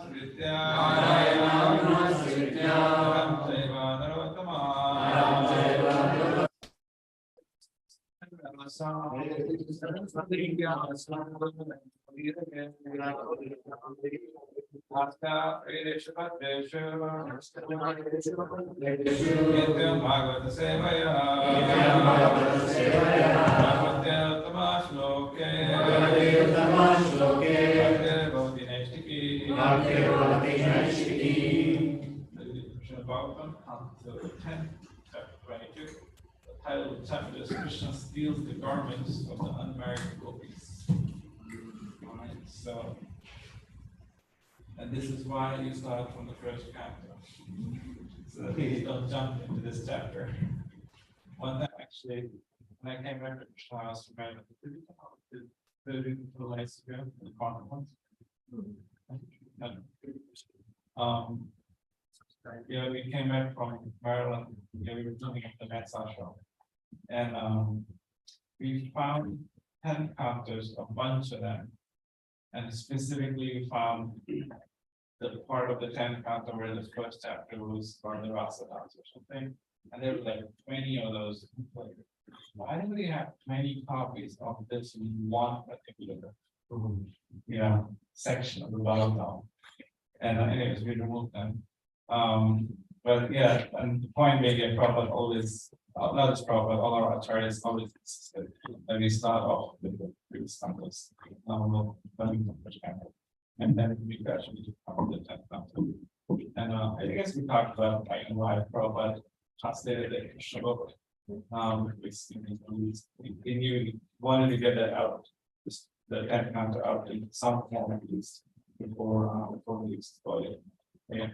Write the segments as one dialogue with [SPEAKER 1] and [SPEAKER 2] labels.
[SPEAKER 1] Sritya chapter 22. The title of the chapter is Krishna steals the garments of the unmarried gopis. Alright, so, and this is why you start from the first chapter. So please don't jump into this chapter. One time, actually, when I came back to Krishna, I was married 32 nights ago, the conference. Yeah, we came back from Maryland. Yeah, we were doing the Mets show, and we found 10 counters, a bunch of them, and specifically we found the part of the 10 counter where the first chapter was on the Rasa dance or something, and there were like 20 of those. Like, why do we have 20 copies of this in one particular section of the Bhagavatam? And anyways, we removed them. But yeah, and the point being, Prabhupada always, not as Prabhupada, all our acharyas always insisted that we start off with the previous numbers, and then we gradually cover the 10th number. And I guess we talked about why Prabhupada translated the Krishna book. He knew he wanted to get that out, the 10th counter out in some form at least before we exploit it. Yeah.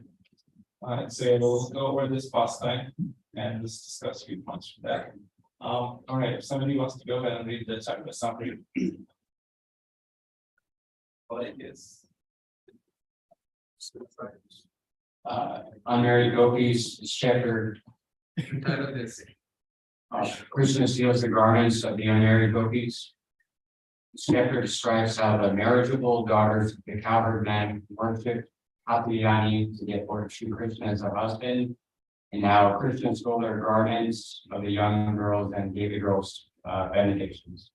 [SPEAKER 1] So we'll go over this pastime and let's discuss a few points from that. All right, if somebody wants to go ahead and read the chapter summary. What it is.
[SPEAKER 2] Unmarried gopis, chapter. Krishna steals the garments of the unmarried gopis. This chapter describes how the marriageable daughters of the cowherd men worship Katyayani to get for Sri Krishna as a husband, and now Krishna stole their garments of the young girls and gave the girls benedictions.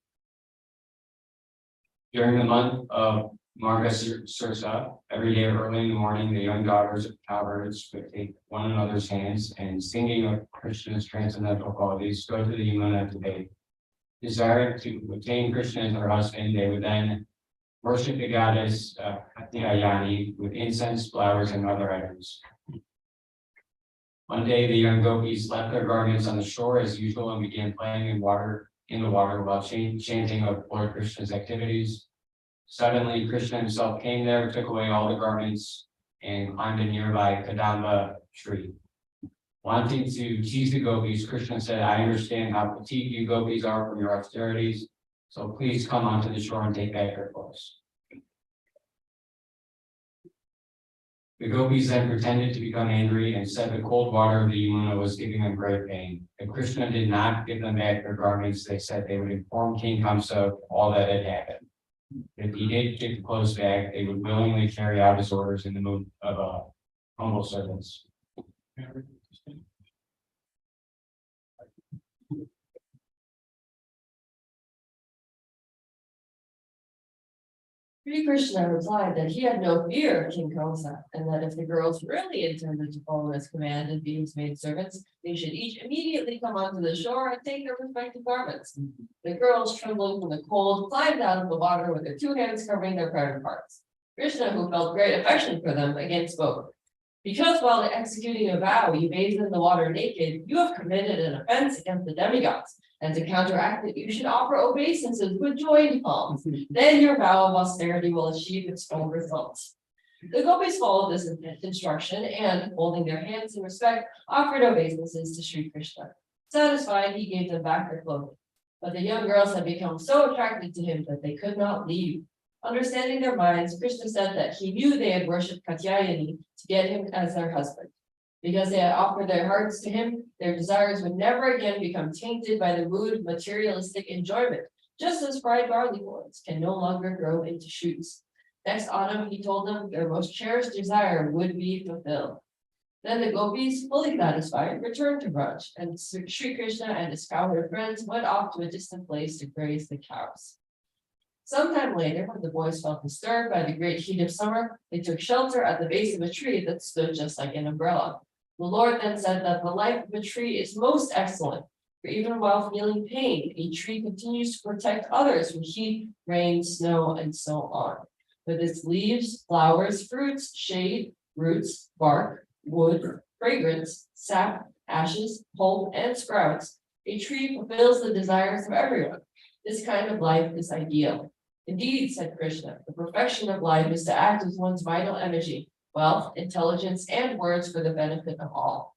[SPEAKER 2] During the month of Margasirsa, every day early in the morning, the young daughters of cowherds would take one another's hands and, singing of Krishna's transcendental qualities, go to the Yamuna to bathe. Desiring to obtain Krishna as their husband, they would then worship the goddess Katyayani with incense, flowers, and other items. One day, the young gopis left their garments on the shore as usual and began playing in the water while chanting of Lord Krishna's activities. Suddenly, Krishna himself came there, took away all the garments, and climbed a nearby Kadamba tree. Wanting to tease the gopis, Krishna said, "I understand how fatigued you gopis are from your austerities, so please come onto the shore and take back your clothes." The gopis then pretended to become angry and said the cold water of the Yamuna was giving them great pain. If Krishna did not give them back their garments, they said they would inform King Kamsa of all that had happened. If he did get the clothes back, they would willingly carry out his orders in the mood of humble servants.
[SPEAKER 3] Sri Krishna replied that he had no fear of King Kamsa, and that if the girls really intended to follow his command and be his maidservants, they should each immediately come onto the shore and take their respective garments. The girls, trembling from the cold, climbed out of the water with their two hands covering their private parts. Krishna, who felt great affection for them, again spoke. "Because while executing a vow you bathed in the water naked, you have committed an offense against the demigods. And to counteract it, you should offer obeisances with joined palms. Then your vow of austerity will achieve its own results." The gopis followed this instruction and, holding their hands in respect, offered obeisances to Sri Krishna. Satisfied, he gave them back their clothing. But the young girls had become so attracted to him that they could not leave. Understanding their minds, Krishna said that he knew they had worshipped Katyayani to get him as their husband. Because they had offered their hearts to him, their desires would never again become tainted by the mood of materialistic enjoyment, just as fried barley corns can no longer grow into shoots. Next autumn, he told them their most cherished desire would be fulfilled. Then the gopis, fully satisfied, returned to Braj, and Sri Krishna and his cowherd friends went off to a distant place to graze the cows. Sometime later, when the boys felt disturbed by the great heat of summer, they took shelter at the base of a tree that stood just like an umbrella. The Lord then said that the life of a tree is most excellent, for even while feeling pain, a tree continues to protect others from heat, rain, snow, and so on. With its leaves, flowers, fruits, shade, roots, bark, wood, fragrance, sap, ashes, pulp, and sprouts, a tree fulfills the desires of everyone. This kind of life is ideal. Indeed, said Krishna, the perfection of life is to act with one's vital energy, wealth, intelligence, and words for the benefit of all.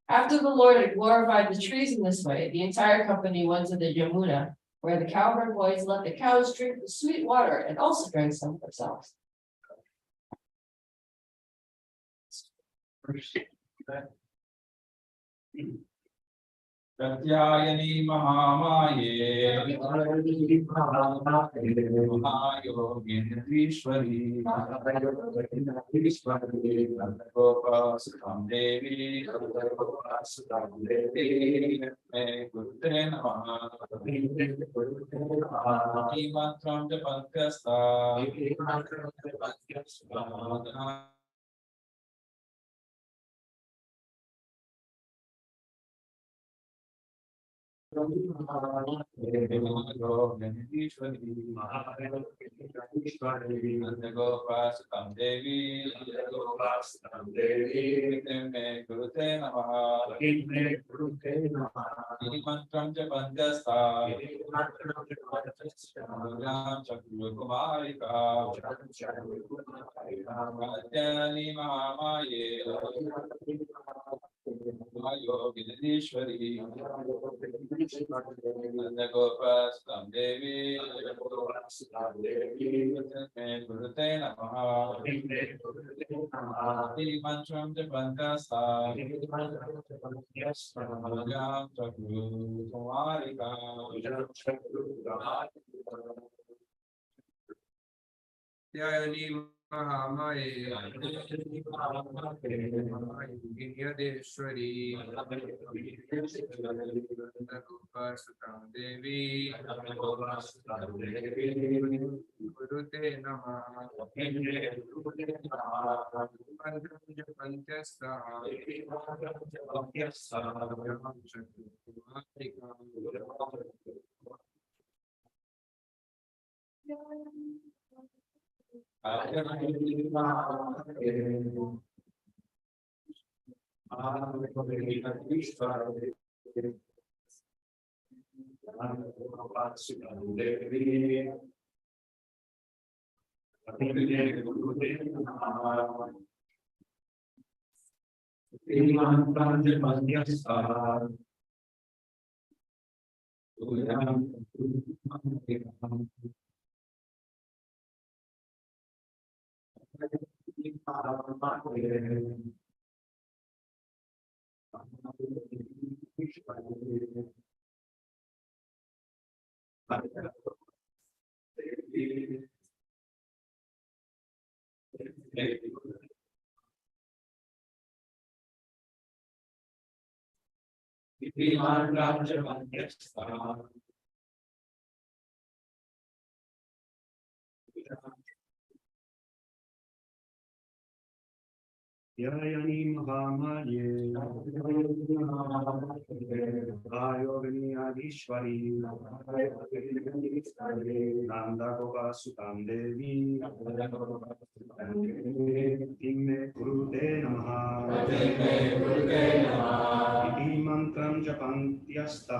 [SPEAKER 3] After the Lord had glorified the trees in this way, the entire company went to the Yamuna, where the cowherd boys let the cows drink the sweet water and also drank some themselves.
[SPEAKER 1] Pratyayani Mahamaye Mahayogindrishwari Gopasukam Devi Me Gurute Namaha Imantram Japantyasta Gopasukam Devi Me Gurute Namaha Imantram Japantyasta Chakru Kumarika Pratyayani Mahamaye Mahayogindrishwari Gopasukam Devi Me Gurute Namaha Mantram Japantyasta Chakru Kumarika Pratyayani Mahamaye Mahayogindrishwari Gopasukam Devi Gurute Namaha Mantram Japantyasta
[SPEAKER 4] Yayani Mahamaye Mahayogini Adishwari Nanda Gopasukam Devi Timme Gurute Namaha Iti Mantram Japantyastha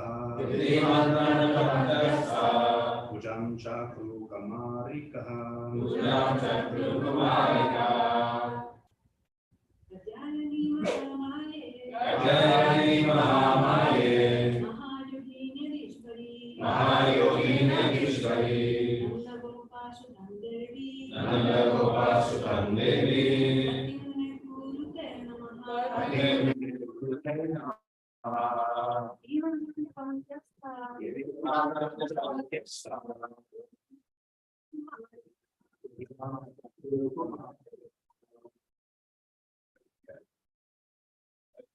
[SPEAKER 4] Ujam Chakru Kamarikaha
[SPEAKER 5] Pratyayani Mahamaye Mahayogindrishwari Nanda Gopasukam Devi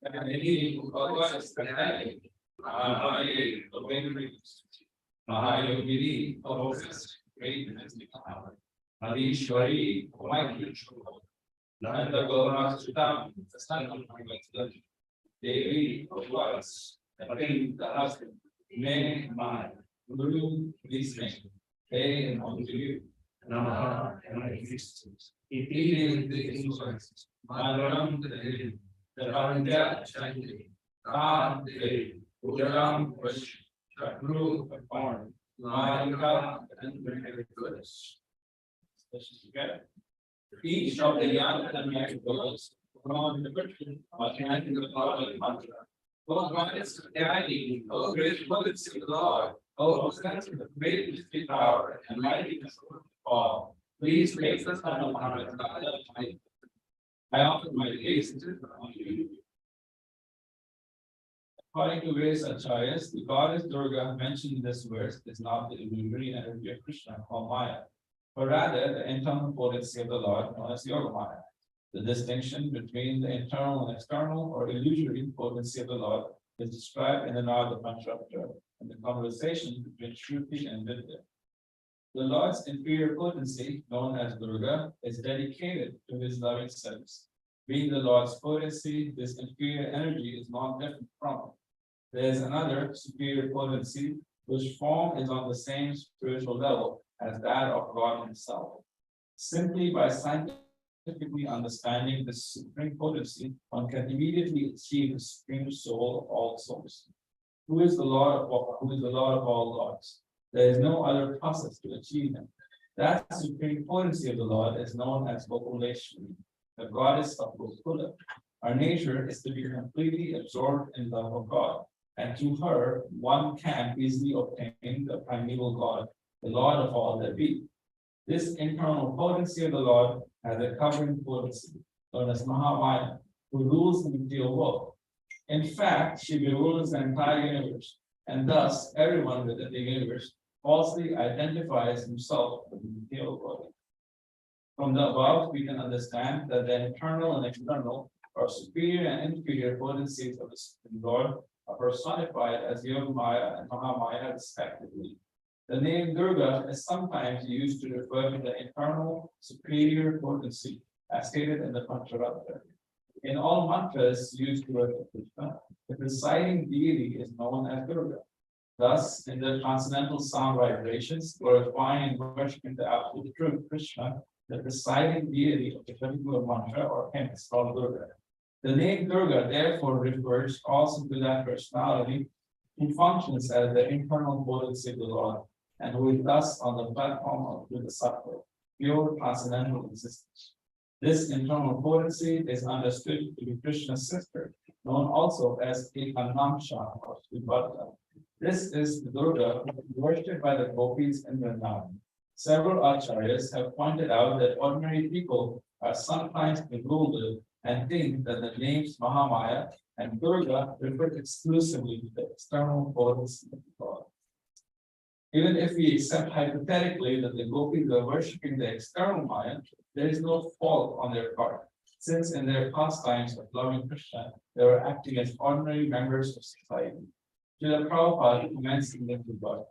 [SPEAKER 5] Mahayogiri, Moses, great and mystic power. Madishwari, mighty true. Nanda Gora Sutam, the son of my Devi of gods, the king, the husband, may my Guru, please make, pay and unto you. Namaha, and my existence. Eating the influence, Madaram the living, the Ranja Chanti, Ram the day, Ujaram question, Shakru the form, Mayaka and the goodness. Each of the young and married girls from the Christian are chanting the following mantra. Oh, goddess of divinity, oh, great goddess of the Lord, oh, sense of the great mystery power and mightiness of all, please raise us on Muhammad. I offer my gaze to you. According to various acharyas, the goddess Durga mentioned in this verse is not the illusory energy of Krishna or Maya, but rather the internal potency of the Lord known as Yogamaya. The distinction between the internal and external or illusory potency of the Lord is described in the Narada Panchapatra in the conversation between Shruti and Vidya. The Lord's inferior potency, known as Durga, is dedicated to his loving service. Being the Lord's potency, this inferior energy is not different from it. There is another superior potency, whose form is on the same spiritual level as that of God himself. Simply by scientifically understanding the supreme potency, one can immediately achieve the supreme soul of all souls. Who is the Lord of all lords? There is no other process to achieve him. That supreme potency of the Lord is known as Gopuleshwari, the goddess of Gokula. Our nature is to be completely absorbed in love of God, and through her, one can easily obtain the primeval God, the Lord of all that be. This internal potency of the Lord has a covering potency, known as Mahamaya, who rules the material world. In fact, she rules the entire universe, and thus everyone within the universe falsely identifies himself with the material world. From the above, we can understand that the internal and external, or superior and inferior potencies of the Supreme Lord, are personified as Yogamaya and Mahamaya respectively. The name Durga is sometimes used to refer to the internal superior potency, as stated in the Pancharatra. In all mantras used to worship Krishna, the presiding deity is known as Durga. Thus, in the transcendental sound vibrations, glorifying and worshiping the absolute truth, Krishna, the presiding deity of the particular mantra or hymn is called Durga. The name Durga therefore refers also to that personality who functions as the internal potency of the Lord, and who is thus on the platform of the Sattva, pure transcendental existence. This internal potency is understood to be Krishna's sister, known also as Ekanamsha or Sribhadra. This is the Durga worshipped by the Gopis in Vrindavan. Several acharyas have pointed out that ordinary people are sometimes bewildered and think that the names Mahamaya and Durga refer exclusively to the external potency of God. Even if we accept hypothetically that the Gopis are worshipping the external Maya, there is no fault on their part, since in their pastimes of loving Krishna, they were acting as ordinary members of society. Srila Prabhupada comments in this regard.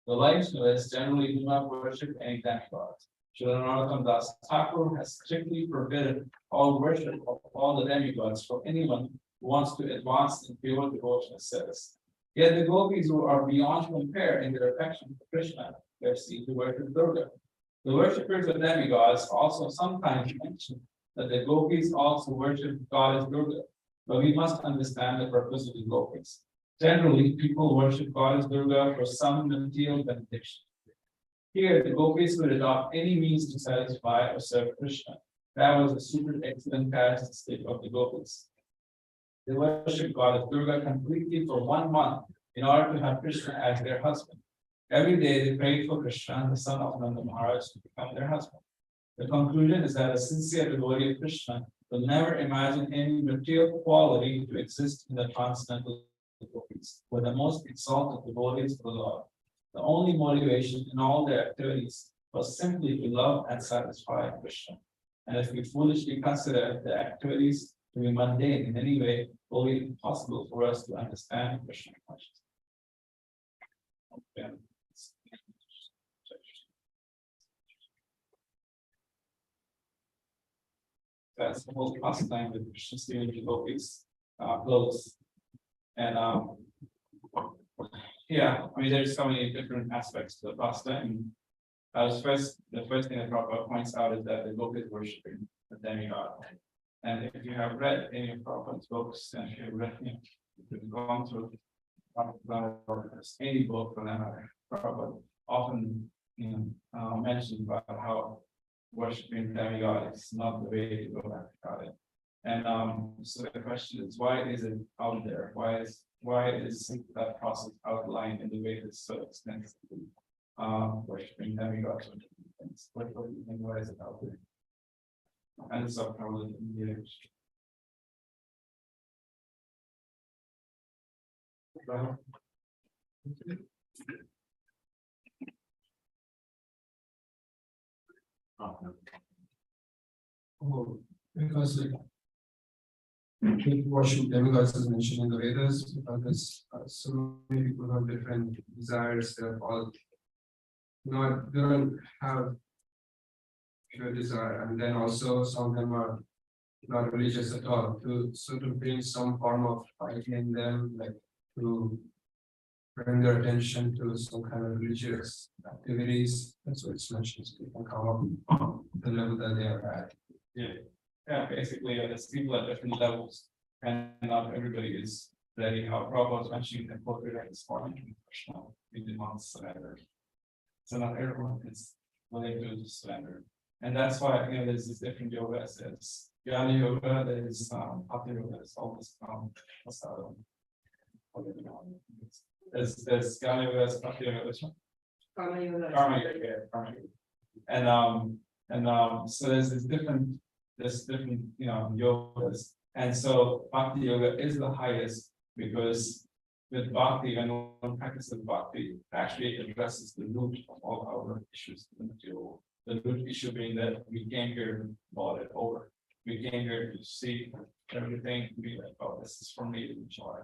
[SPEAKER 5] The Vaishnavas generally do not worship any demigods. Srila Narottam Das Thakur has strictly forbidden all worship of all the demigods for anyone who wants to advance in pure devotional service. Yet the Gopis, who are beyond compare in their affection for Krishna, are seen to worship Durga. The worshippers of demigods also sometimes mention that the Gopis also worship goddess Durga, but we must understand the purpose of the Gopis. Generally, people worship goddess Durga for some material benediction. Here, the Gopis would adopt any means to satisfy or serve Krishna. That was a super excellent characteristic of the Gopis. They worship goddess Durga completely for 1 month in order to have Krishna as their husband. Every day they prayed for Krishna, the son of Nanda Maharaj, to become their husband. The conclusion is that a sincere devotee of Krishna will never imagine any material quality to exist in the transcendental devotees, who are the most exalted devotees of the Lord. The only motivation in all their activities was simply to love and satisfy Krishna. And if we foolishly consider the activities to be mundane in any way, fully impossible for us to understand Krishna consciousness. Yeah. That's the whole pastime with Krishna stealing the Gopis' clothes. And yeah, I mean, there's so many different aspects to the pastime. The first thing that Prabhupada points out is that the Gopis worshiping the demigod. And if you have read any of Prabhupada's books, and if you've read, if you've gone through any book for that matter, Prabhupada often mentioned about how worshiping demigod is not the way to go about it. And so the question is, why is it out there? Why is that process outlined in the way that's so extensively worshiping demigods or different things? What do you think? Why is it out there? And it's up probably in the age.
[SPEAKER 6] Oh, because worship demigods is mentioned in the Vedas, because there's so many people have different desires that all they don't have pure desire, and then also some of them are not religious at all. To bring some form of piety in them, like to bring their attention to some kind of religious activities. That's what it's mentioned. So they can come up the level that they are at.
[SPEAKER 5] Yeah, basically, there's people at different levels, and not everybody is ready. How Prabhupada was mentioning that both are this morning, we did not surrender. So not everyone is willing to surrender. And that's why, there's this different yoga. There's Jnana yoga, there's Bhakti yoga, there's all this there's Jnana yoga, there's Bhakti yoga, which one?
[SPEAKER 3] Karma yoga.
[SPEAKER 5] Karma yoga. And so there's different yogas. And so Bhakti yoga is the highest because with Bhakti, when one practices Bhakti, actually addresses the root of all our issues in the material. The root issue being that we came here to mull it over. We came here to see everything, to be like, oh, this is for me to enjoy.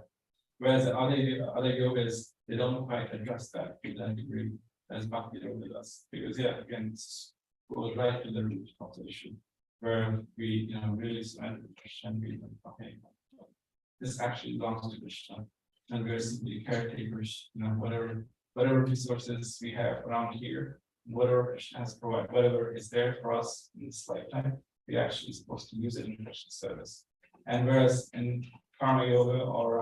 [SPEAKER 5] Whereas the other yogas, they don't quite address that to that degree as Bhakti yoga does. Because again, it's goes right to the root of the issue, where we really surrender to Krishna and we okay, this actually belongs to Krishna, and we're simply caretakers, whatever resources we have around here, whatever Krishna has provided, whatever is there for us in this lifetime, we actually supposed to use it in Krishna's service. And whereas in Karma yoga or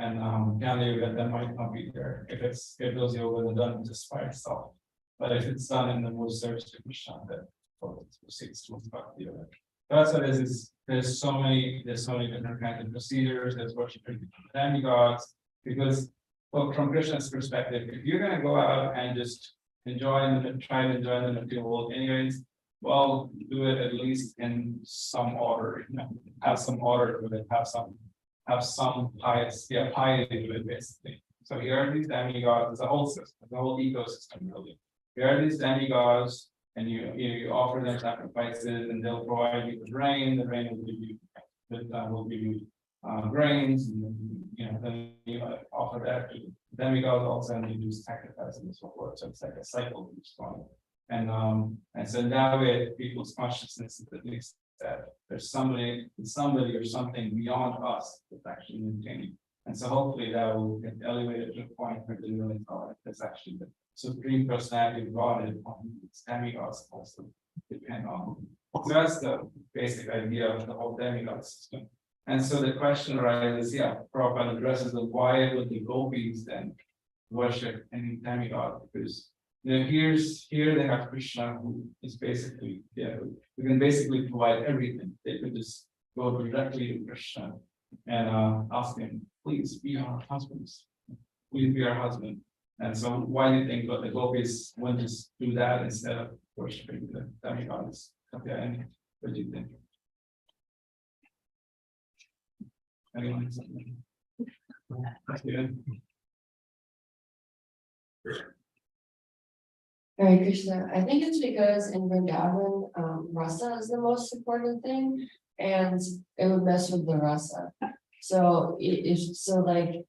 [SPEAKER 5] Jnana yoga, that might not be there if those yogas are done just by itself. But if it's done in the most service to Krishna, then proceeds towards Bhakti yoga. That's what it is. There's so many different kinds of procedures. There's worshiping demigods, because from Krishna's perspective, if you're going to go out and just try to enjoy the material world anyways, well, do it at least in some order. Have some order to it. Have some piety to it, basically. So here are these demigods. It's a whole system, the whole ecosystem, really. Here are these demigods, and you offer them sacrifices, and they'll provide you with rain. The rain will give you grains, and then you offer that to demigods also, and you do sacrifices and so forth. So it's like a cycle keeps going. And so that way, people's consciousness at least that there's somebody or something beyond us that's actually maintaining. And so hopefully that will get elevated to a point where they really know it. That's actually the supreme personality of God, and demigods also depend on. So that's the basic idea of the whole demigod system. And so the question arises, Prabhupada addresses the why would the Gopis then worship any demigod? Because here they have Krishna, who is basically, who can basically provide everything. They could just go directly to Krishna and ask him, please be our husbands. Please be our husband. And so why do you think the Gopis went to do that instead of worshiping the demigods? Okay, and what do you think? Anyone?
[SPEAKER 3] Hare Krishna. I think it's because in Vrindavan, rasa is the most important thing. and it would mess with the rasa. So so like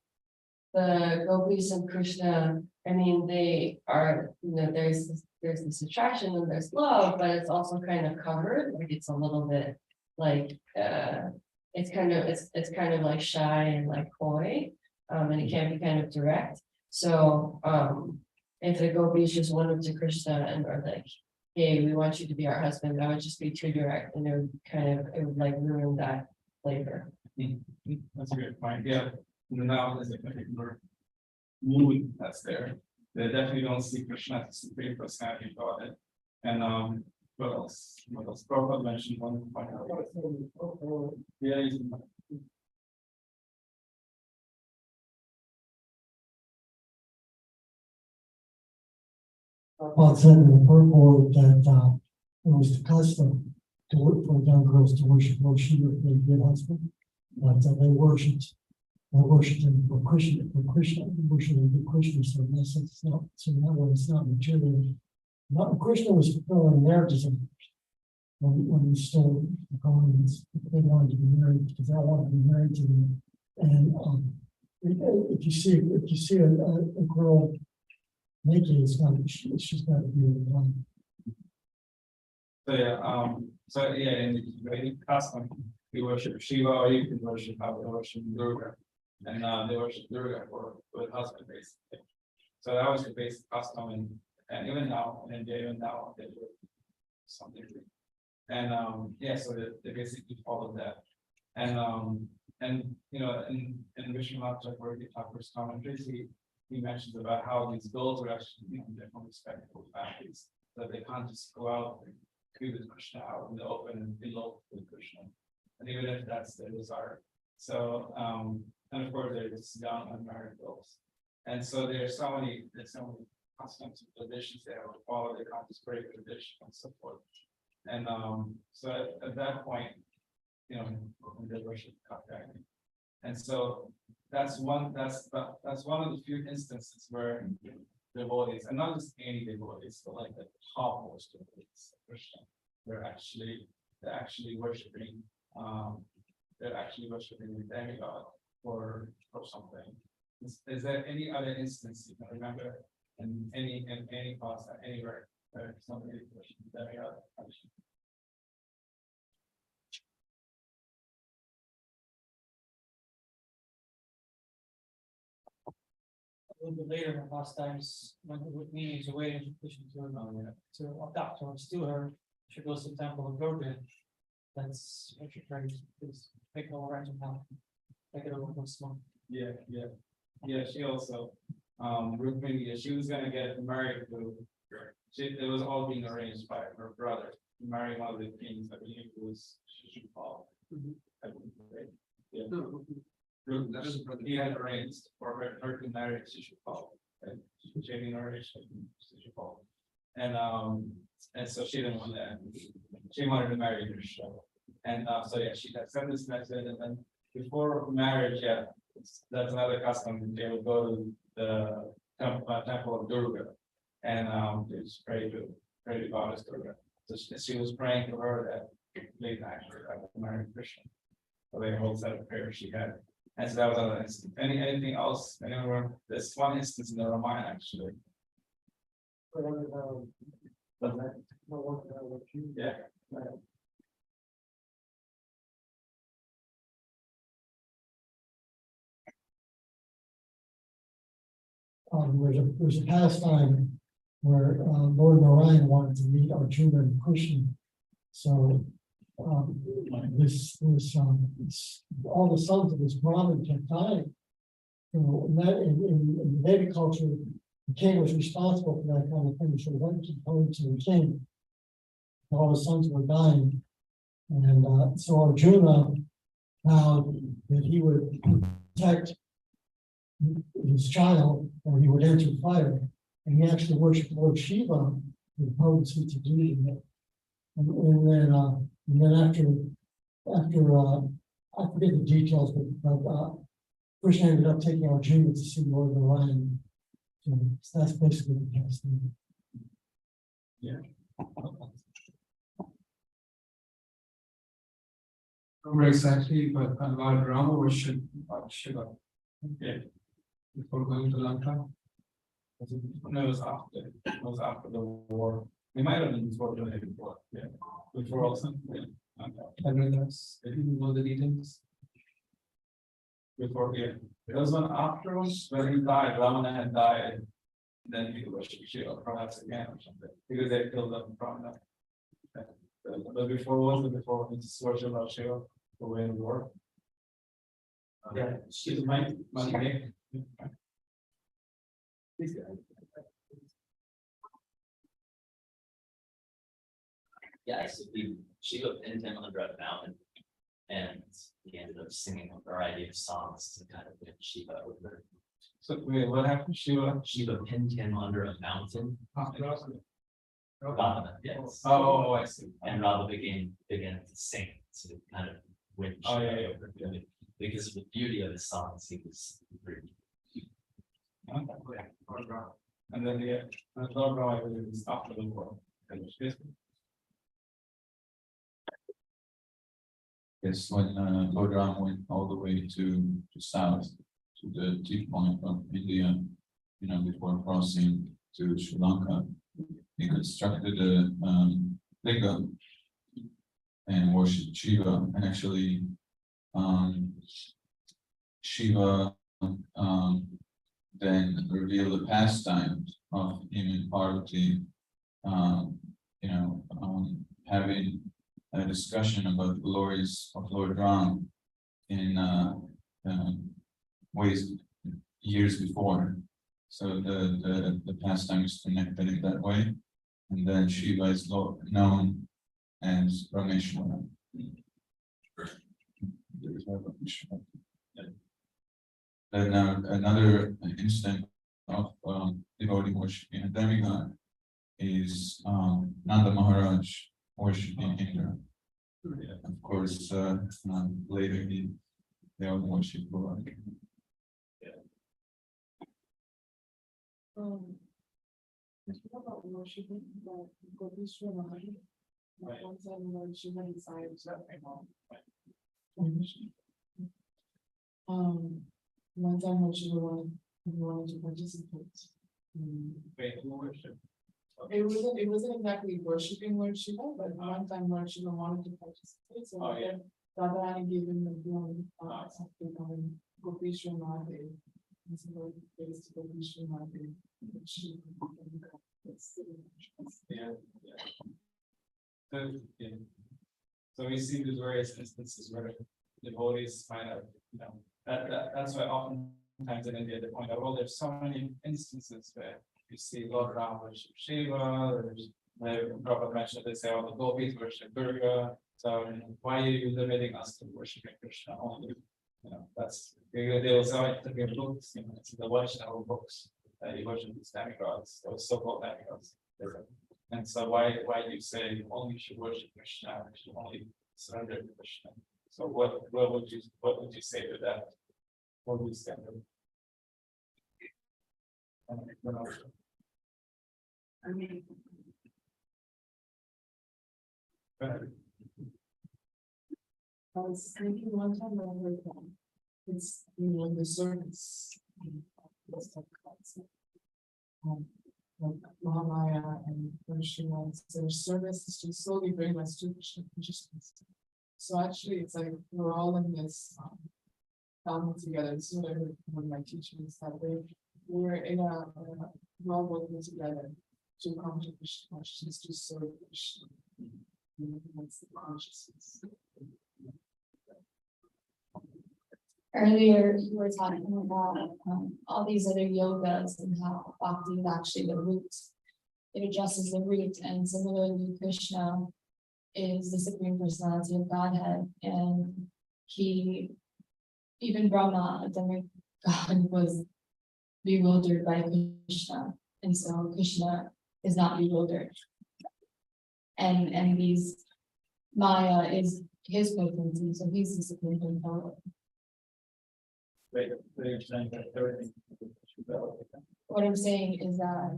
[SPEAKER 3] the gopis and Krishna, I mean, they are, there's this attraction and there's love, but it's also kind of covered, like it's a little bit like, it's kind of like shy and like coy, and it can be kind of direct. So, if the gopis just went up to Krishna and are like, hey, we want you to be our husband, that would just be too direct, and it would like ruin that flavor.
[SPEAKER 5] That's a good point, yeah. Now there's a particular mood that's there. They definitely don't see Krishna as the supreme personality of God. And what else? What else? Prabhupada mentioned one point. Yeah,
[SPEAKER 7] Well, it said in the purport that it was the custom to work for young girls to worship Lord Shiva if they good husband. But they worshipped him for Krishna, they worshiped him for Krishna, so in that sense, it's not, so in that way, it's not material. Not, Krishna was fulfilling their desires. When he stole the garments, they wanted to be married, because they wanted to be married to them. And if you see a girl naked, it's she's got to be one.
[SPEAKER 5] So yeah, in Vedic custom, we worship Shiva, or you can worship Durga, and they worship Durga with husband basically. So that was the basic custom, and even now in India, they do something. And yeah, so they basically followed that. And in Vishwanath Chakravarti Thakur's commentaries, he mentions about how these girls were actually from respectable families, that they can't just go out and be with Krishna out in the open and be low with Krishna. And even if that's their desire. So and of course there's young unmarried girls. And so there's so many customs and traditions they have to follow, they can't just break tradition and so forth. And so at that point, they worship Kakari. And so that's one of the few instances where devotees, and not just any devotees, but like the topmost devotees of Krishna, they're actually worshiping the demigod for something. Is there any other instance you can remember in any class anywhere where somebody worshiped the demigod?
[SPEAKER 8] A little bit later, last times when Rukmini is away in Krishna to adopt or steal her, she goes to the temple of Gopi. That's what she prays, please make it all right and now. Make it over once more.
[SPEAKER 5] Yeah. She also, Rukmini, she was gonna get married to. It was all being arranged by her brother to marry one of the kings. I believe it was Shishupal. I believe, right? Yeah. He had arranged for her to marry Shishupal, right? Jamie marriage Shishupal. And so she didn't want that. She wanted to marry Krishna. And so yeah, she had sent this message, and then before marriage, yeah, that's another custom. They would go to the temple of Durga and just pray to goddess Durga. So she was praying to her that late night I would marry Krishna. So they whole set of prayers she had. And so that was another instance. Anything else? Anywhere? There's one instance in the Ramayana actually. Yeah.
[SPEAKER 7] There's a pastime where Lord Narayan wanted to meet Arjuna and Krishna. So all the sons of this Brahmin kept dying. In Vedic culture, the king was responsible for that kind of thing. So went to the king. All the sons were dying, and so Arjuna vowed that he would protect his child, or he would enter fire. And he actually worshipped Lord Shiva with potency to do that. And then after I forget the details, but Krishna ended up taking Arjuna to see Lord Narayan. So that's basically the case.
[SPEAKER 5] Yeah.
[SPEAKER 6] remember exactly, but Lord Rama worshiped Shiva
[SPEAKER 5] Yeah.
[SPEAKER 6] before going to Lanka.
[SPEAKER 5] No, it was after the war. It might have been before, or maybe before, yeah, before also, yeah. Okay.
[SPEAKER 6] I don't know, I didn't know the details.
[SPEAKER 5] Before, yeah, there was one afterwards, when he died, Ramana had died. Then he worshiped Shiva perhaps again or something, because they killed him from that. But before was it before he just worshiped of Shiva, the way in the war? Yeah, she's my name.
[SPEAKER 9] Yeah, so Shiva pinned him under a mountain. And he ended up singing a variety of songs to kind of win Shiva over.
[SPEAKER 5] So wait, what happened, Shiva?
[SPEAKER 9] Shiva pinned him under a mountain. Radha, yes.
[SPEAKER 5] Oh, I see.
[SPEAKER 9] And Radha began to sing to kind of win
[SPEAKER 5] Oh,
[SPEAKER 9] Shiva
[SPEAKER 5] yeah, yeah,
[SPEAKER 9] over.
[SPEAKER 5] yeah.
[SPEAKER 9] Because of the beauty of his songs, he was pretty.
[SPEAKER 5] Okay. And then the Lord Rama was after the war.
[SPEAKER 10] Yes, when Lord Ram went all the way to south, to the tea point of India, you know, before crossing to Sri Lanka, he constructed a lingam and worshipped Shiva. And actually, Shiva then revealed the pastimes of him and Parvati, having a discussion about the glories of Lord Ram in ways years before. So the pastime is connected in that way. And then Shiva is known as Rameshwara. Then another incident of devotee worshiping a demigod is Nanda Maharaj worshiping Indra. Of course, later they all worship Lord.
[SPEAKER 11] About worshiping the Gopi Mahari. One time when she had decided one time when she wanted to participate.
[SPEAKER 5] Worship.
[SPEAKER 11] It wasn't exactly worshiping Lord Shiva, but one time Lord Shiva wanted to participate, so Radharani gave him the blessing of becoming Gopi Mahari. And so Lord praised Gopi Mahari.
[SPEAKER 5] Yeah. So we see these various instances where devotees find out, that's why oftentimes in India they point out, well, there's so many instances where you see Lord Ram worship Shiva, there's Prabhupada mentioned they say all the gopis worship Durga. So why are you limiting us to worshiping Krishna only? That's they will say to give books, it's the Vaishnava books that you worship these demigods, those so-called demigods. And so why do you say only should worship Krishna, should only surrender to Krishna? So what would you say to that? What would you stand up?
[SPEAKER 11] I mean, I was thinking one time I heard it's the service. Like Mahamaya and Krishna, their service is to slowly bring us to Krishna consciousness. So actually, it's like we're all in this album together. This is what I heard from my teachers that we're in we're all working together to come to Krishna consciousness, to serve Krishna. That's the consciousness.
[SPEAKER 12] Earlier, you were talking about all these other yogas and how bhakti is actually the root. It addresses the root, and similarly, Krishna is the Supreme Personality of Godhead, and even Brahma, the demigod, was bewildered by Krishna, and so Krishna is not bewildered. And these Maya is his potency, so he's the Supreme Personality. What I'm saying is that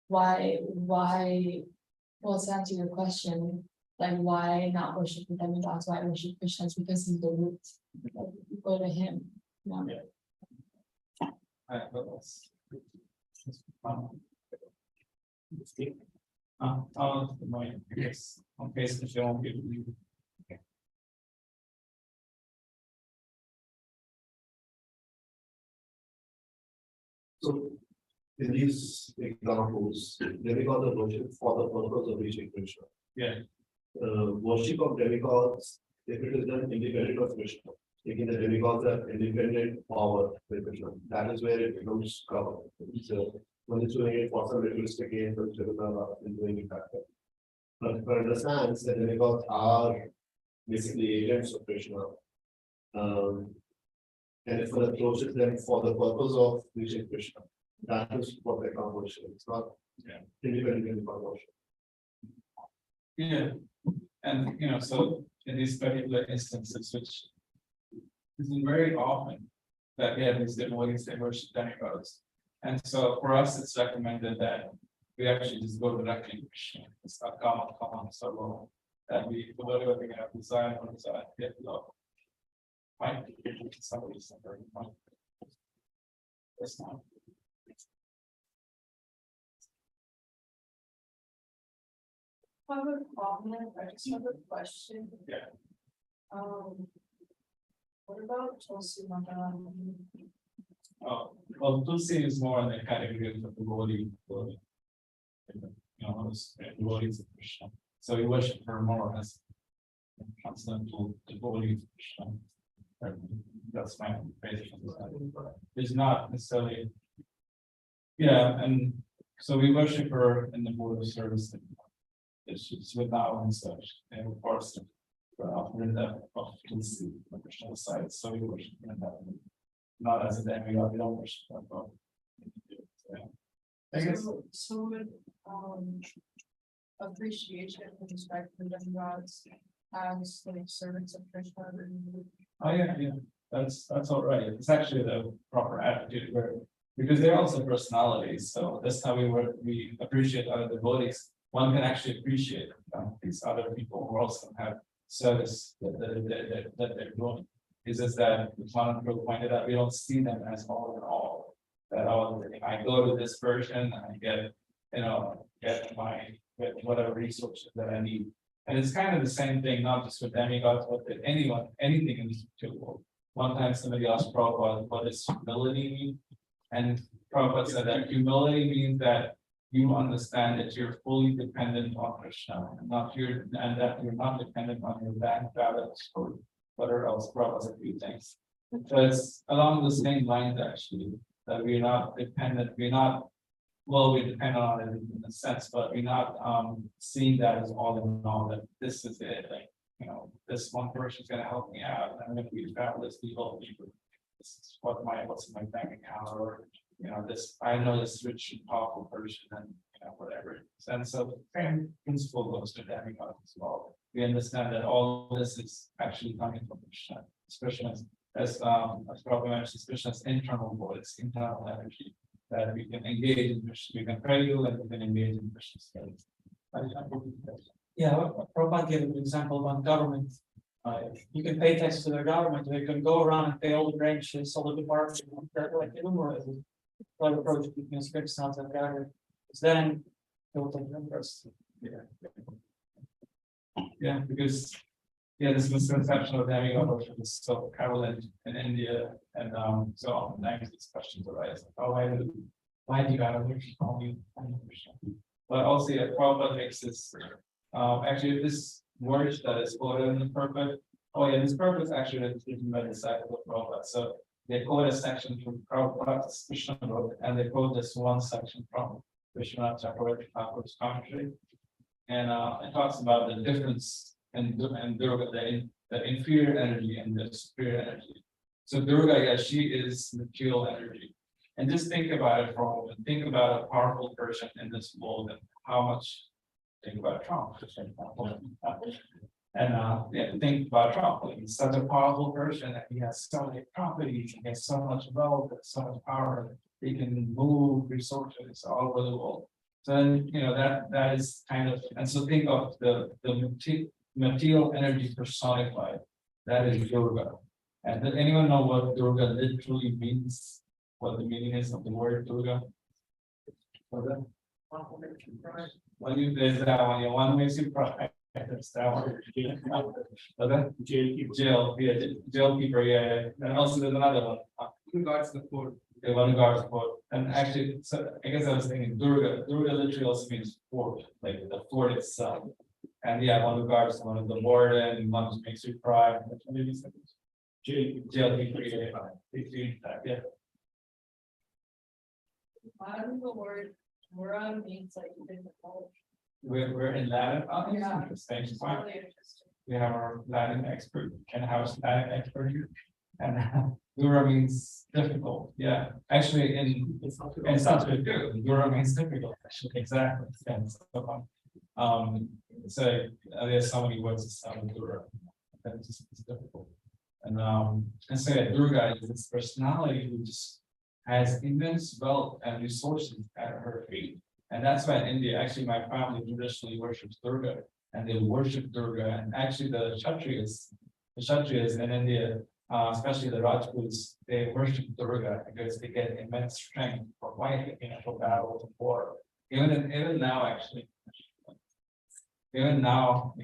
[SPEAKER 12] why well, to answer your question, like why not worship the demigods, why worship Krishna? It's because he's the root. Like, you go to him. You know?
[SPEAKER 5] Alright, what else? The mind, yes, on face the film.
[SPEAKER 13] So in these examples, demigods are worshipped for the purpose of reaching Krishna.
[SPEAKER 5] Yeah.
[SPEAKER 13] Worship of demigods, if it is done independent of Krishna, taking the demigods as independent power with Krishna, that is where it becomes covered. So when it's doing it for some ritualistic gain, from and doing it that way. But if one understands that demigods are basically agents of Krishna. And if one approaches them for the purpose of reaching Krishna, that is what they can't worship. It's not independent from worship.
[SPEAKER 5] Yeah, and so in these particular instances, which isn't very often, that we have these devotees that worship demigods. And so for us, it's recommended that we actually just go directly to Krishna. It's not common, so that we, whatever we have design or design, get love. Might be somebody's number. That's not.
[SPEAKER 3] I have a comment, I just have a question.
[SPEAKER 5] Yeah.
[SPEAKER 3] What about Tulsi Mata?
[SPEAKER 5] Oh, well, Tulsi is more in the category of the devotee. Devotees of Krishna. So we worship her more as a transcendental devotee of Krishna. That's my basic understanding. It's not necessarily. Yeah, and so we worship her in the mode of service. It's without and such, and of course, offering that of Tulsi, the Krishna side, so we worship her in that way. Not as a demigod, we don't worship her, but. Yeah. I guess.
[SPEAKER 11] So with, appreciation and respect for demigods as like servants of Krishna.
[SPEAKER 5] Oh, yeah, that's all right. It's actually the proper attitude where, because they're also personalities, so that's how we appreciate other devotees. One can actually appreciate these other people who also have service that they're doing. It's just that the Prabhu pointed out, we don't see them as all in all. That all, I go to this person and I get, get whatever resources that I need. And it's kind of the same thing, not just with demigods, but with anything in this material world. One time somebody asked Prabhupada, what does humility mean? And Prabhupada said that humility means that you understand that you're fully dependent on Krishna, and that you're not dependent on your bank balance or whatever else. Prabhupada said a few things. So it's along the same lines actually, that we're not dependent, we depend on it in a sense, but we're not seeing that as all in all, that this is it, like, this one person is gonna help me out, and I'm gonna be fabulous, people. This is what's in my bank account, or this, I know this rich and powerful person, and whatever. And so the same principle goes to demigods as well. We understand that all this is actually coming from Krishna, especially as Prabhupada mentioned, Krishna's internal voice, internal energy, that we can engage in Krishna, we can pray to, and we can engage in Krishna's space.
[SPEAKER 8] Yeah, Prabhupada gave an example about government. You can pay taxes to their government, they can go around and pay all the branches, all the departments, like enumerated. Right approach, keeping scripts sounds like that. Then they will take them first.
[SPEAKER 5] Yeah, because this misconception of demigod worship is so prevalent in India, and so oftentimes these questions arise. Like, oh, why do you gotta worship only Krishna? But also, Prabhupada makes this. Actually, this word that is quoted in the purport. This purport is actually written by the disciple of Prabhupada. So they quote a section from Prabhupada's Krishna book, and they quote this one section from Krishna Chakravarti Thakur's commentary. And it talks about the difference in Durga, the inferior energy and the superior energy. So Durga, she is material energy. And just think about it for a moment. Think about a powerful person in this world and how much. Think about Trump. And think about Trump. He's such a powerful person, and he has so many properties, he has so much wealth, so much power. He can move resources all over the world. So then, that is kind of, and so think of the material energy personified. That is Durga. And does anyone know what Durga literally means? What the meaning is of the word Durga? When you, there's that one, you one makes you cry. That's that one. Jail, yeah, jail keeper, yeah. And also there's another one.
[SPEAKER 6] Regards the fort.
[SPEAKER 5] The one guards fort. And actually, so I guess I was thinking Durga literally also means fort, like the fort itself. And yeah, one who guards, one of the warden, one who makes you cry. Jail keeper, yeah.
[SPEAKER 3] I don't know word, Murad means like difficult.
[SPEAKER 5] We're in Latin, oh, that's
[SPEAKER 3] Yeah.
[SPEAKER 5] interesting.
[SPEAKER 3] It's
[SPEAKER 5] Wow.
[SPEAKER 3] really interesting.
[SPEAKER 5] We have our Latin expert, can house Latin expert here. And Dura means difficult, yeah, actually in Sanskrit too, Dura means difficult, actually, exactly. Yeah, so there's so many words to start with Dura. That it's just it's difficult. And so yeah, Durga is this personality who just has immense wealth and resources at her feet. And that's why in India, actually, my family traditionally worships Durga, and they worship Durga. And actually, the Kshatriyas in India, especially the Rajputs, they worship Durga because they get immense strength for fighting, for battles and war. Even now, actually, even now,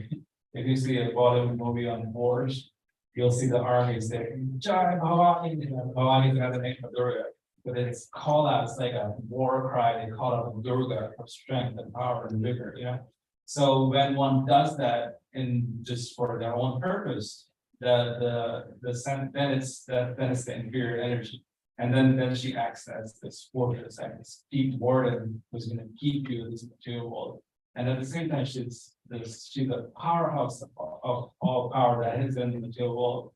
[SPEAKER 5] if you see a Bollywood movie on wars, you'll see the armies there. Jai Bhavani, Bhavani is another name for Durga. But it's called out, it's like a war cry, they call out Durga for strength and power and vigor, So when one does that in just for their own purpose, then it's the inferior energy. And then she acts as this fortress, like this deep warden who's gonna keep you in this material world. And at the same time, she's the powerhouse of all power that is in the material world.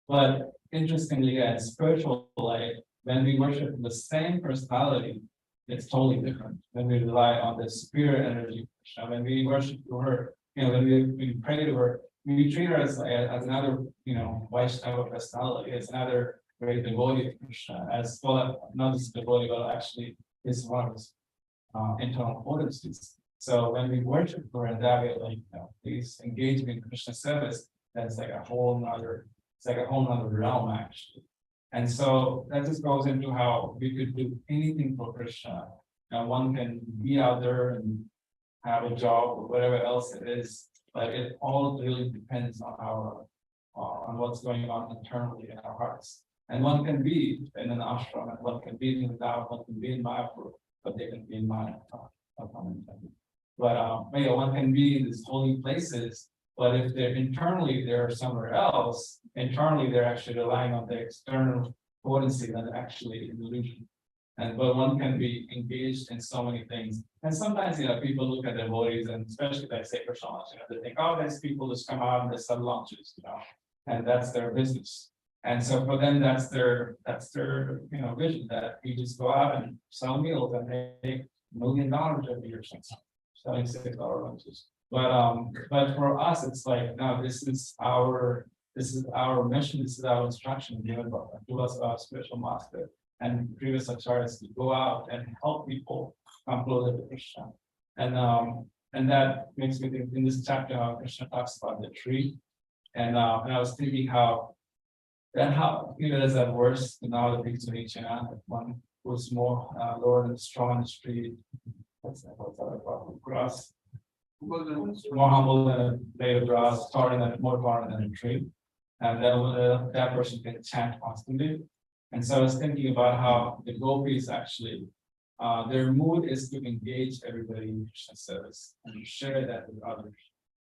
[SPEAKER 5] But interestingly, in spiritual life, when we worship the same personality, it's totally different. When we rely on the spirit energy, when we worship her, when we pray to her, we treat her as another, Vaishnava personality, as another great devotee of Krishna, as well, not just devotee, but actually is one of his internal potencies. So when we worship her in that way, like these engagement in Krishna service, that's like a whole nother realm actually. And so that just goes into how we could do anything for Krishna. Now one can be out there and have a job or whatever else it is, but it all really depends on on what's going on internally in our hearts. And one can be in an ashram, and one can be in the Tao, one can be in Mayapur, but they can be in Maya. But one can be in these holy places, but if they're somewhere else, internally they're actually relying on the external potency than actually an illusion. But one can be engaged in so many things. And sometimes, people look at devotees, and especially like say personas, they think, oh, these people just come out and they sell lunches, and that's their business. And so for them, that's their vision, that you just go out and sell meals and make $1 million every year, selling $6 lunches. But for us, it's like, no, this is our mission, this is our instruction given to us by our spiritual master and previous acharyas to go out and help people come closer to Krishna. And that makes me think in this chapter how Krishna talks about the tree. And I was thinking how there's that verse now the big one who's more lower than strong in the street. What's that about grass? More humble than a blade of grass, more taller than a tree. And then that person can chant constantly. And so I was thinking about how the Gopis actually, their mood is to engage everybody in Krishna service and to share that with others.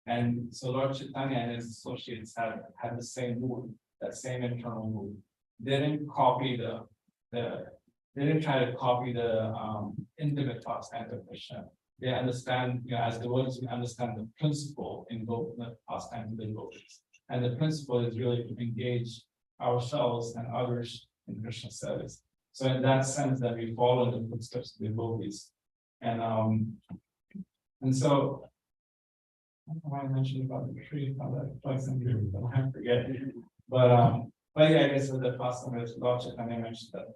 [SPEAKER 5] And so Lord Chaitanya and his associates had the same mood, that same internal mood. They didn't copy they didn't try to copy the intimate pastime of Krishna. They understand, as the words, we understand the principle in both the pastime of the Gopis. And the principle is really to engage ourselves and others in Krishna service. So in that sense that we follow the footsteps of the Gopis. And so I don't know why I mentioned about the tree, how that plays in here, but I forget. But yeah, I guess with the pastime of Lord Chaitanya mentioned that,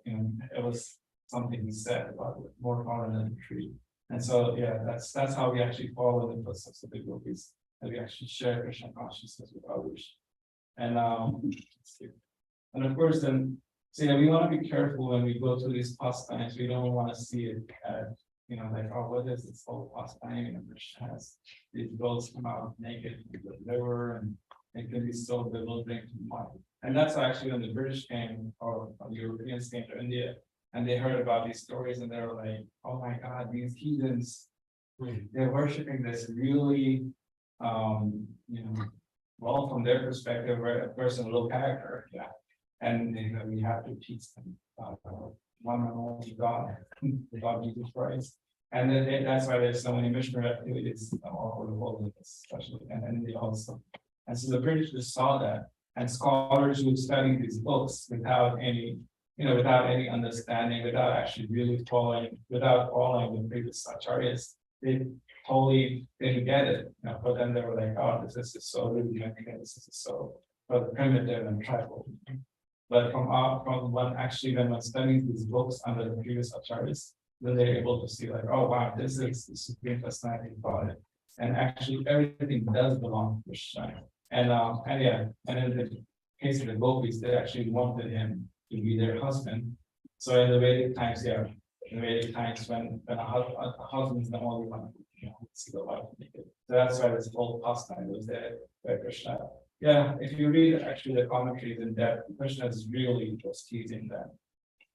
[SPEAKER 5] it was something he said about it, more power than a tree. And so, yeah, that's how we actually follow the footsteps of the Gopis. that we actually share Krishna consciousness with others. And let's see. And of course, then, so yeah, we want to be careful when we go to these pastimes. We don't want to see it as, you know, like, oh, what is this whole pastime? You know, Krishna has these girls come out naked with the liver, and it can be so bewildering to the mind. And that's actually when the British came, or the Europeans came to India, and they heard about these stories, and they were like, oh my God, these heathens, they're worshiping this really, you know, well, from their perspective, we're a person, low character, yeah. And you know, we have to teach them one and only God, God Jesus Christ. And then that's why there's so many missionary activities all over the world, especially in India also. And so the British just saw that, and scholars who studied these books without any, you know, without any understanding, without actually really following the previous acharyas, they totally didn't get it. You know, but then they were like, oh, this is so rudimentary, this is so primitive and tribal. But from one actually, when one studies these books under the previous acharyas, then they're able to see like, oh wow, this is the Supreme Personality of God. And actually everything does belong to Krishna. And yeah, and in the case of the Gopis, they actually wanted him to be their husband. So in the Vedic times, yeah, in the Vedic times when a husband is the only one who, you know, see the wife naked. So that's why this whole pastime was there by Krishna. Yeah, if you read actually the commentaries in depth, Krishna is really just teasing them.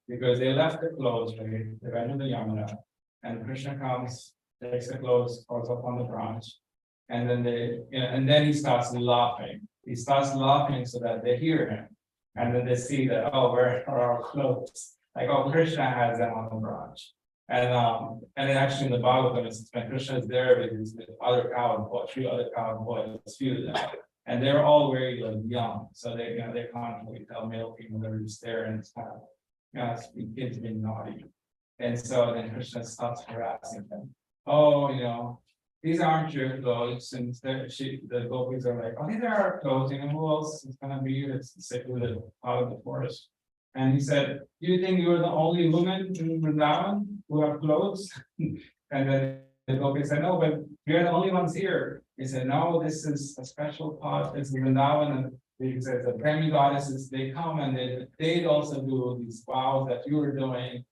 [SPEAKER 5] Because they left the clothes, right? They went to the Yamuna, and Krishna comes, takes the clothes, goes up on the branch, and then and then he starts laughing. He starts laughing so that they hear him, and then they see that, oh, where are our clothes? Like, oh, Krishna has them on the branch, and then actually in the Bhagavatam, it's when Krishna is there with other cow boys, 3 other cow boys, few of them, and they're all very like young, so they, you know, they can't really tell male people, they're just there, and it's kind of, you know, it's kids being naughty. And so then Krishna starts harassing them. Oh, you know, these aren't your clothes. And the gopis are like, oh, these are our clothes. You know, who else is going to be it's secluded out of the forest? And he said, do you think you're the only woman in Vrindavan who have clothes? And then the gopis said, no, but we're the only ones here. He said, no, this is a special part. It's Vrindavan. And he says the demi-goddesses, they come and they also do these vows that you were doing,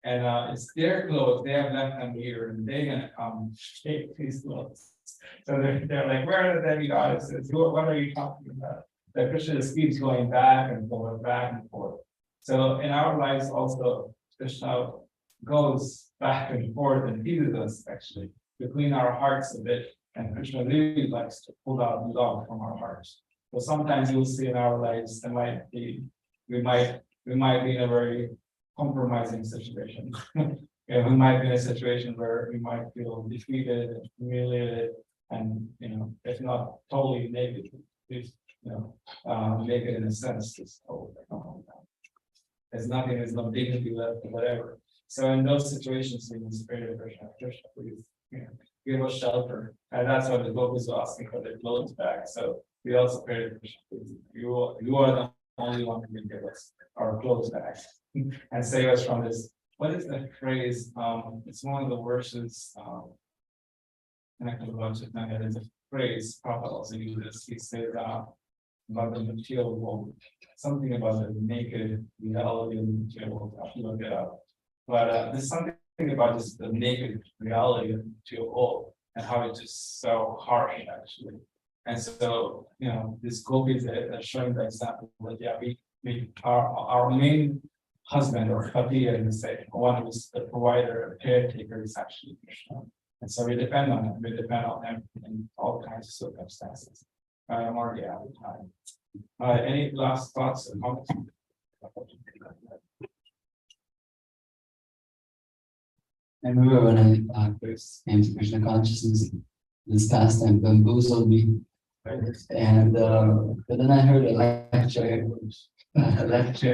[SPEAKER 5] and it's their clothes, they have left them here, and they're gonna come take these clothes. So they're like, where are the demi-goddesses? What are you talking about? The Krishna just keeps going back and forth, back and forth. So in our lives also, Krishna goes back and forth and teases us actually to clean our hearts a bit, and Krishna really likes to pull out love from our hearts. So sometimes you'll see in our lives, we might be in a very compromising situation. Yeah, we might be in a situation where we might feel defeated and humiliated, and you know, if not totally naked, at least, you know, naked in a sense, just there's nothing, there's no dignity left or whatever. So in those situations, we can spirit of Krishna, please, you know, give us shelter. And that's what the gopis were asking for their clothes back. So we also prayed, you are the only one who can give us our clothes back and save us from this. What is that phrase? It's one of the verses connected to Vajrayana. There's a phrase Prabhupada also uses. He said about the material world, something about the naked reality of the material world. I have to look it up. But there's something about just the naked reality of the material world and how it's just so harsh actually. And so, you know, this gopis are showing the example that yeah, our main husband or pati, as we say, one who's the provider, caretaker is actually Krishna. And so we depend on him. We depend on him in all kinds of circumstances. I'm already out of time. Any last thoughts or comments?
[SPEAKER 14] I remember when I first came to Krishna consciousness, this pastime bamboozled me. And but then I heard a lecture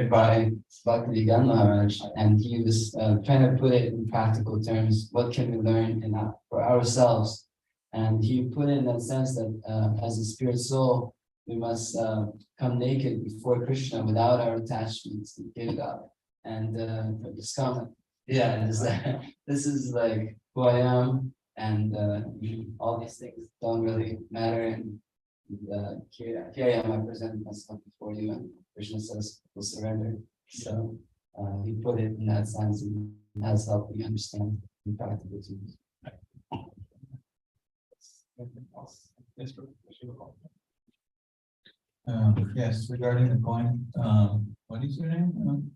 [SPEAKER 14] by Bhakti Maharaj, and he was trying to put it in practical terms. What can we learn for ourselves? And he put it in that sense that as a spirit soul, we must come naked before Krishna without our attachments to God. And this comment, yeah, this is like who I am, And all these things don't really matter. And here I am, I present myself before you, and Krishna says, "Will surrender." So he put it in that sense, and has helped me understand in practical terms.
[SPEAKER 10] Yes, regarding the point, what is your name?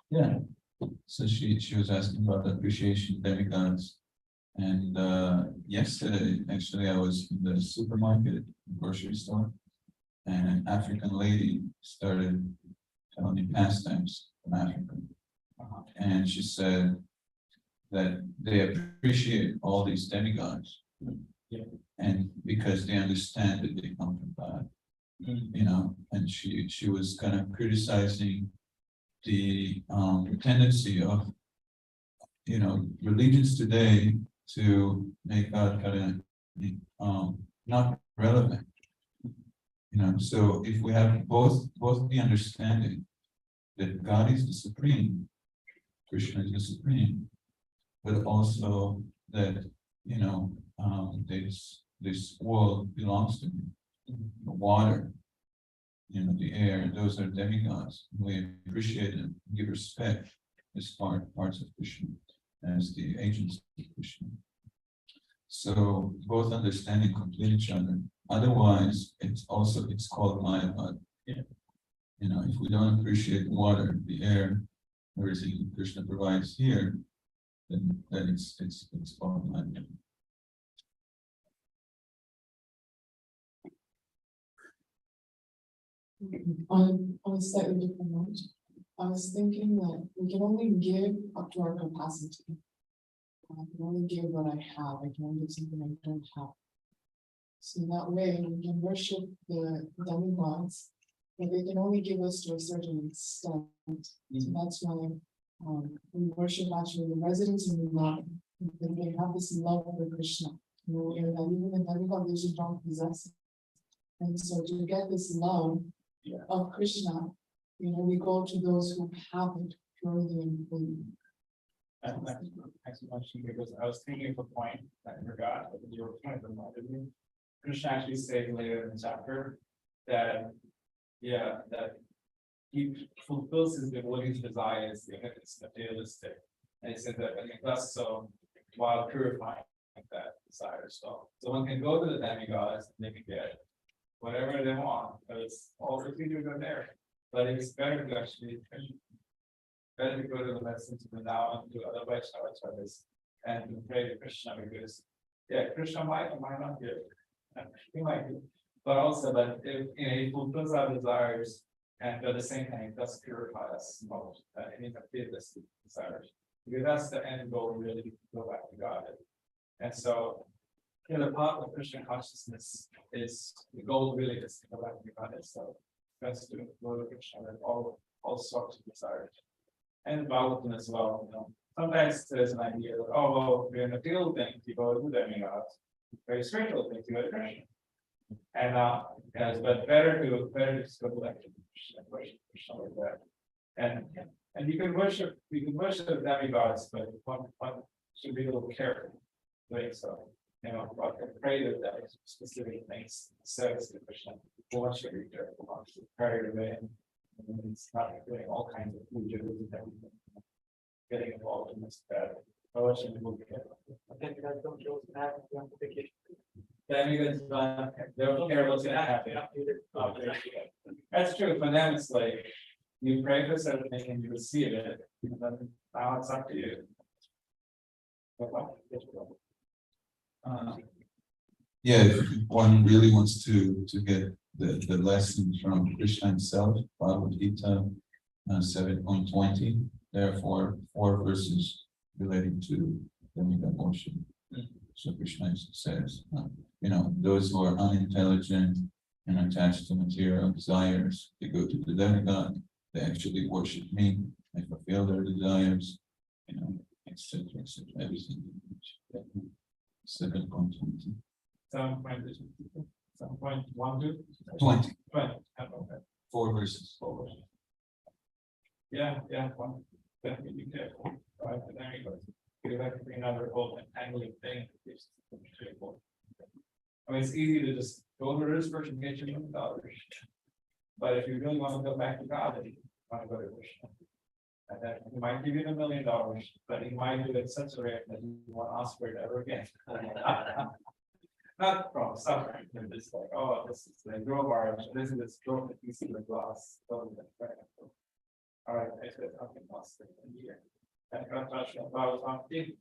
[SPEAKER 10] Yeah, so she was asking about the appreciation of demigods. And yesterday, actually, I was in the supermarket, grocery store, and an African lady started telling me pastimes from Africa. And she said that they appreciate all these demigods. And because they understand that they come from God, you know, and she was kind of criticizing the tendency of, you know, religions today to make God kind of not relevant. You know, so if we have both the understanding that God is the supreme, Krishna is the supreme, but also that, you know, this world belongs to me. The water, you know, the air, those are demigods. We appreciate them, give respect as parts of Krishna, as the agents of Krishna. So both understanding complete each other. Otherwise, it's called Mayavad. You know, if we don't appreciate water, the air, everything Krishna provides here, then it's called Mayavad.
[SPEAKER 11] On a slightly different note, I was thinking that we can only give up to our capacity. I can only give what I have. I can only give something I don't have. So in that way, we can worship the demigods, but they can only give us to a certain extent. So that's why we worship actually the residents in the love. They have this love for Krishna. You know, and that even the demigod, they just don't possess it. And so to get this love of Krishna, you know, we go to those who have it purely and fully.
[SPEAKER 1] Actually, because I was thinking of a point that I forgot, but you were kind of reminded me. Krishna actually said later in the chapter that, that he fulfills his devotees' desires, even if it's materialistic. And he said that when he does so while purifying that desire as well. So one can go to the demigods and they can get whatever they want, because all the features are there. But it's better to actually better to go to the lessons of now and do other Vaishnavas and to pray to Krishna, because Krishna might or might not give. He might do. But also that if he fulfills our desires, and at the same time it does purify us most, any materialistic desires. Because that's the end goal, really, to go back to God. And so the part of Christian consciousness is the goal really is to go back to God. So that's to go to Krishna with all sorts of desires. And Bhagavatam as well, you know. Sometimes there's an idea that, oh well, we're in the field thing, you go to demigods. Very spiritual thing to go to Krishna. And but better to just go back to Krishna, worship Krishna like that. And you can worship demigods, but one should be a little careful doing so. You know, pray that specific things, service to Krishna. One should be careful, one should pray away, and it's not doing all kinds of pujas and everything. Getting involved in this bad. I think that's don't show vacation. Demigods, they don't care what's gonna happen. That's true. For them, it's like you pray for something and you receive it, and then now it's up to you.
[SPEAKER 10] Yeah, if one really wants to get the lessons from Krishna himself, Bhagavad Gita 7.20, therefore 4 verses relating to demigod worship. So Krishna says, you know, those who are unintelligent and attached to material desires, they go to the demigod, they actually worship me, they fulfill their desires, you know, etc. Everything. 7.20.
[SPEAKER 1] 7.12?
[SPEAKER 10] 20.
[SPEAKER 1] 20. Okay.
[SPEAKER 10] 4 verses.
[SPEAKER 1] Yeah, one. Definitely be careful. All right, there you go.
[SPEAKER 5] it's easy to just go to this person, get your $1 million. But if you really want to go back to God, then you want to go to Krishna. And then he might give you $1 million, but he might do it such a rate that you won't ask for it ever again. Not from suffering, but just like, oh, this is like grow bar, this is this grow that you see the glass. All right, I said, okay, lost it in here. And touch about something.